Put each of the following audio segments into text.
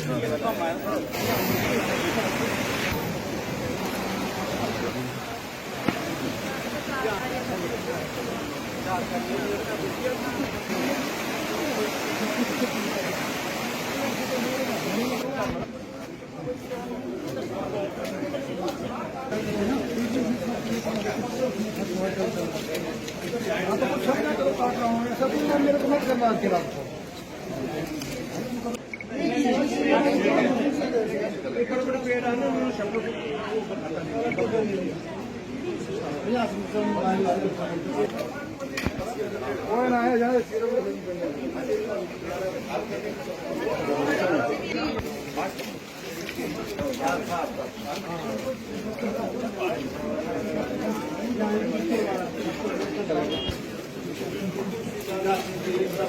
मेरे को मत करना के आपको ना है यार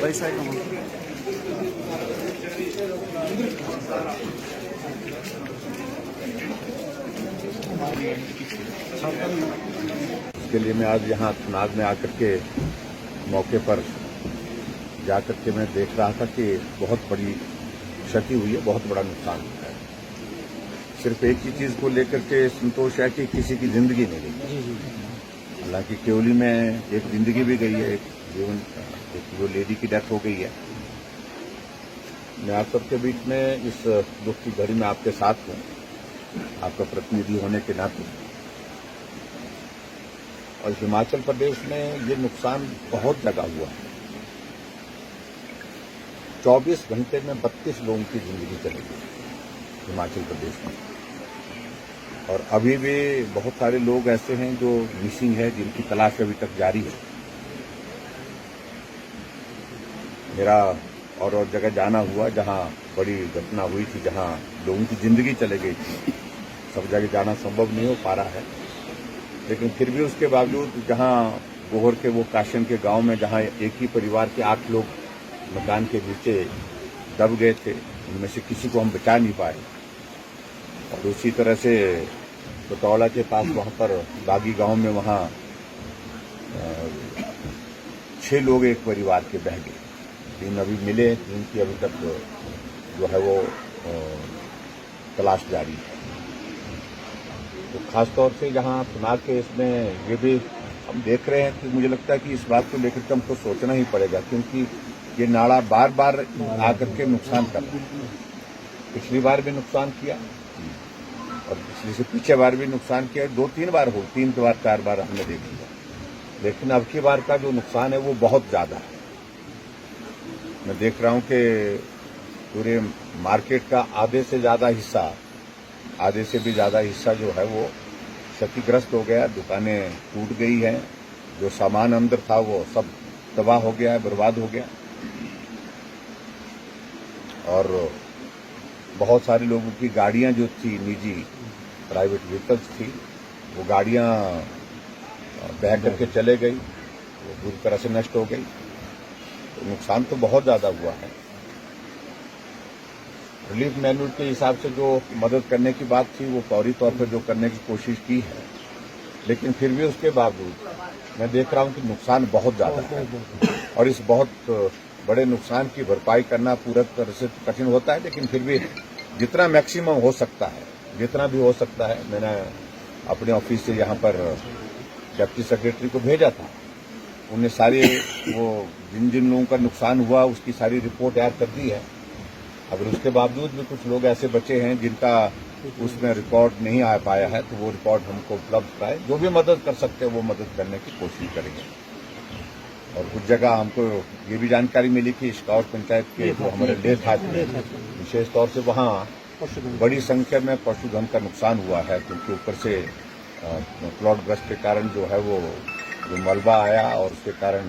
पैसा कमा इसके लिए मैं आज यहाँ चुनाव में आकर के मौके पर जाकर के मैं देख रहा था कि बहुत बड़ी क्षति हुई है, बहुत बड़ा नुकसान हुआ है। सिर्फ एक ही चीज को लेकर के संतोष है कि किसी की जिंदगी नहीं गई। हालांकि केवली में एक जिंदगी भी गई है, एक जो लेडी की डेथ हो गई है। मैं आप सबके बीच में इस दुख की घड़ी में आपके साथ हूं, आपका प्रतिनिधि होने के नाते। और हिमाचल प्रदेश में ये नुकसान बहुत जगह हुआ है। 24 घंटे में 32 लोगों की जिंदगी चली गई हिमाचल प्रदेश में। और अभी भी बहुत सारे लोग ऐसे हैं जो मिसिंग है, जिनकी तलाश अभी तक जारी है। मेरा और जगह जाना हुआ जहां बड़ी घटना हुई थी, जहां लोगों की जिंदगी चली गई थी। सब जगह जाना संभव नहीं हो पा रहा है, लेकिन फिर भी उसके बावजूद जहां गोहर के वो काशन के गांव में जहां एक ही परिवार के 8 लोग मकान के नीचे दब गए थे, उनमें से किसी को हम बचा नहीं पाए। और उसी तरह से बतौला के पास वहां पर बागी गांव में वहां 6 लोग एक परिवार के बह गए। 3 अभी मिले, 3 की अभी तक जो है वो तलाश जारी है। तो खासतौर से जहां चुनाव के इसमें ये भी हम देख रहे हैं कि मुझे लगता है कि इस बात को लेकर के हमको सोचना ही पड़ेगा, क्योंकि ये नाला बार बार आकर के नुकसान कर रहा है। पिछली बार भी नुकसान किया और पिछली से पीछे बार भी नुकसान किया। 2-3 बार हो, 3 बार 4 बार हमने देख लिया, लेकिन अब की बार का जो नुकसान है वो बहुत ज्यादा है। मैं देख रहा हूं कि पूरे मार्केट का आधे से भी ज्यादा हिस्सा जो है वो क्षतिग्रस्त हो गया। दुकानें टूट गई हैं, जो सामान अंदर था वो सब तबाह हो गया है, बर्बाद हो गया। और बहुत सारे लोगों की गाड़ियां जो थी, निजी प्राइवेट व्हीकल्स थी, वो गाड़ियां बह करके चले गई, वो पूरी तरह से नष्ट हो गई। तो नुकसान तो बहुत ज्यादा हुआ है। रिलीफ मैनुअल के हिसाब से जो मदद करने की बात थी वो फौरी तौर पर जो करने की कोशिश की है, लेकिन फिर भी उसके बावजूद मैं देख रहा हूं कि नुकसान बहुत ज्यादा है। और इस बहुत बड़े नुकसान की भरपाई करना पूरा तरह से कठिन होता है, लेकिन फिर भी जितना मैक्सिमम हो सकता है, जितना भी हो सकता है, मैंने अपने ऑफिस से यहाँ पर डिप्टी सेक्रेटरी को भेजा था। उन्हें सारी वो जिन जिन लोगों का नुकसान हुआ उसकी सारी रिपोर्ट तैयार कर दी है। अगर उसके बावजूद भी कुछ लोग ऐसे बचे हैं जिनका उसमें रिकॉर्ड नहीं आ पाया है, तो वो रिकॉर्ड हमको उपलब्ध कराए। जो भी मदद कर सकते हैं वो मदद करने की कोशिश करेंगे। और कुछ जगह हमको ये भी जानकारी मिली कि इश्कावर पंचायत के जो हमारे लेह हाथ में विशेष तौर से वहाँ बड़ी संख्या में पशुधन का नुकसान हुआ है, क्योंकि ऊपर से प्लॉट ब्रस्ट के कारण जो है वो मलबा आया और उसके कारण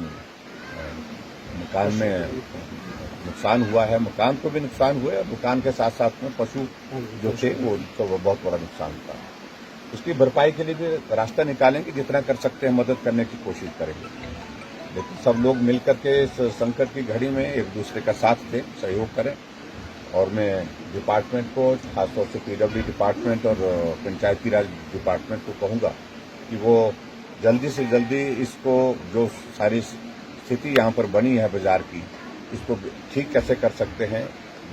मकान में नुकसान हुआ है। मकान को भी नुकसान हुआ है, मकान के साथ साथ में पशु जो थे वो तो बहुत बड़ा नुकसान हुआ। उसकी भरपाई के लिए भी रास्ता निकालेंगे, जितना कर सकते हैं मदद करने की कोशिश करेंगे। लेकिन सब लोग मिलकर के इस संकट की घड़ी में एक दूसरे का साथ दें, सहयोग करें। और मैं डिपार्टमेंट को, खासतौर से पीडब्ल्यू डिपार्टमेंट और पंचायती राज डिपार्टमेंट को कहूंगा कि वो जल्दी से जल्दी इसको, जो सारी स्थिति यहाँ पर बनी है बाजार की, इसको ठीक कैसे कर सकते हैं,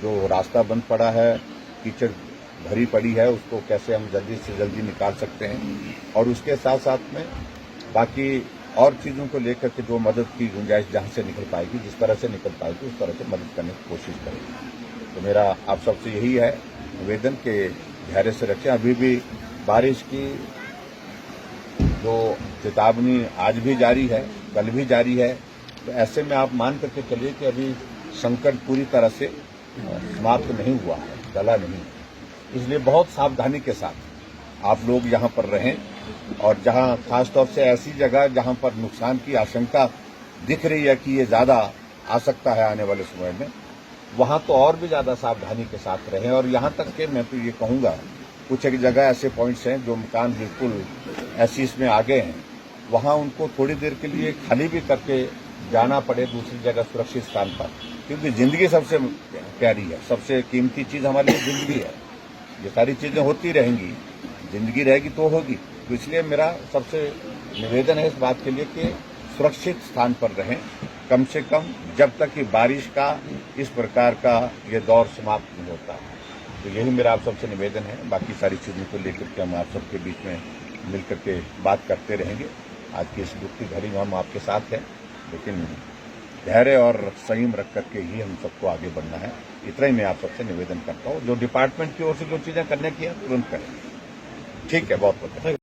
जो रास्ता बंद पड़ा है, कीचड़ भरी पड़ी है, उसको कैसे हम जल्दी से जल्दी निकाल सकते हैं और उसके साथ साथ में बाकी और चीजों को लेकर के जो मदद की गुंजाइश जहां से निकल पाएगी, जिस तरह से निकल पाएगी, उस तरह से मदद करने की कोशिश करेंगे। तो मेरा आप सबसे यही है निवेदन के धैर्य से रखें। अभी भी बारिश की जो चेतावनी आज भी जारी है, कल भी जारी है, तो ऐसे में आप मान करके चलिए कि अभी संकट पूरी तरह से समाप्त नहीं हुआ है, टला नहीं। इसलिए बहुत सावधानी के साथ आप लोग यहां पर रहें और जहां खासतौर से ऐसी जगह जहां पर नुकसान की आशंका दिख रही है कि ये ज्यादा आ सकता है आने वाले समय में, वहां तो और भी ज्यादा सावधानी के साथ रहें। और यहां तक कि मैं तो ये कहूंगा कुछ एक जगह ऐसे पॉइंट्स हैं जो मकान बिल्कुल ऐसी इसमें आ गए हैं, वहां उनको थोड़ी देर के लिए खाली भी करके जाना पड़े दूसरी जगह सुरक्षित स्थान पर, क्योंकि जिंदगी सबसे प्यारी है, सबसे कीमती चीज हमारे लिए जिंदगी है। ये सारी चीजें होती रहेंगी, जिंदगी रहेगी तो होगी। तो इसलिए मेरा सबसे निवेदन है इस बात के लिए कि सुरक्षित स्थान पर रहें, कम से कम जब तक कि बारिश का इस प्रकार का ये दौर समाप्त नहीं होता। तो यही मेरा आप सबसे निवेदन है। बाकी सारी चीजों को लेकर के हम आप सबके बीच में मिलकर के बात करते रहेंगे। आज की इस दुख की घड़ी में हम आपके साथ हैं, लेकिन धैर्य और संयम रख करके ही हम सबको आगे बढ़ना है। इतना ही मैं आप सबसे निवेदन करता हूँ। जो डिपार्टमेंट की ओर से जो चीजें करने की है तुरंत करें। ठीक है, बहुत बहुत